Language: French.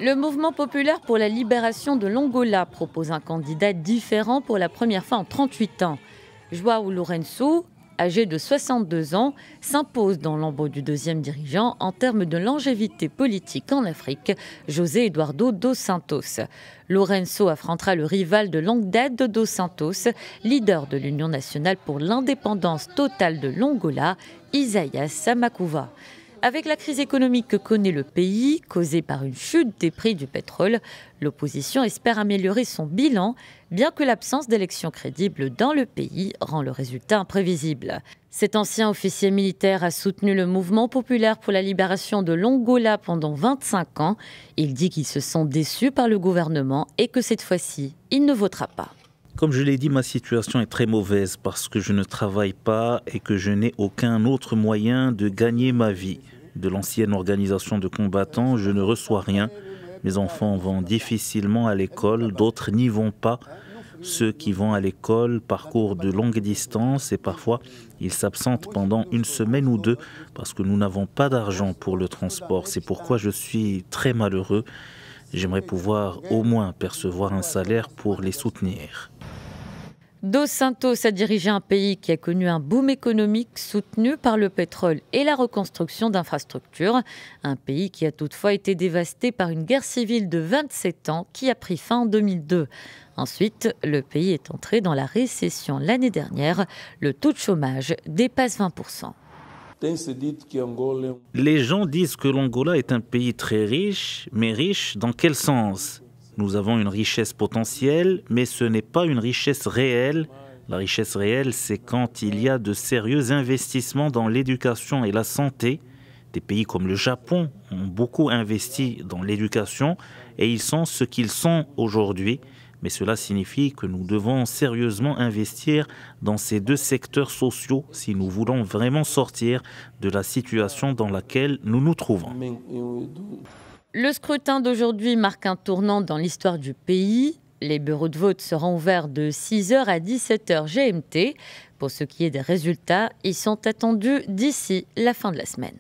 Le mouvement populaire pour la libération de l'Angola propose un candidat différent pour la première fois en 38 ans. João Lourenço, âgé de 62 ans, s'impose dans l'ombre du deuxième dirigeant en termes de longévité politique en Afrique, José Eduardo dos Santos. Lourenço affrontera le rival de longue date de dos Santos, leader de l'Union nationale pour l'indépendance totale de l'Angola, Isaías Samakuva. Avec la crise économique que connaît le pays, causée par une chute des prix du pétrole, l'opposition espère améliorer son bilan, bien que l'absence d'élections crédibles dans le pays rend le résultat imprévisible. Cet ancien officier militaire a soutenu le mouvement populaire pour la libération de l'Angola pendant 25 ans. Il dit qu'il se sent déçu par le gouvernement et que cette fois-ci, il ne votera pas. Comme je l'ai dit, ma situation est très mauvaise parce que je ne travaille pas et que je n'ai aucun autre moyen de gagner ma vie. De l'ancienne organisation de combattants, je ne reçois rien. Mes enfants vont difficilement à l'école, d'autres n'y vont pas. Ceux qui vont à l'école parcourent de longues distances et parfois ils s'absentent pendant une semaine ou deux parce que nous n'avons pas d'argent pour le transport. C'est pourquoi je suis très malheureux. J'aimerais pouvoir au moins percevoir un salaire pour les soutenir. Dos Santos a dirigé un pays qui a connu un boom économique soutenu par le pétrole et la reconstruction d'infrastructures. Un pays qui a toutefois été dévasté par une guerre civile de 27 ans qui a pris fin en 2002. Ensuite, le pays est entré dans la récession l'année dernière. Le taux de chômage dépasse 20%. Les gens disent que l'Angola est un pays très riche, mais riche dans quel sens ? Nous avons une richesse potentielle, mais ce n'est pas une richesse réelle. La richesse réelle, c'est quand il y a de sérieux investissements dans l'éducation et la santé. Des pays comme le Japon ont beaucoup investi dans l'éducation et ils sont ce qu'ils sont aujourd'hui. Mais cela signifie que nous devons sérieusement investir dans ces deux secteurs sociaux si nous voulons vraiment sortir de la situation dans laquelle nous nous trouvons. Le scrutin d'aujourd'hui marque un tournant dans l'histoire du pays. Les bureaux de vote seront ouverts de 6h à 17h GMT. Pour ce qui est des résultats, ils sont attendus d'ici la fin de la semaine.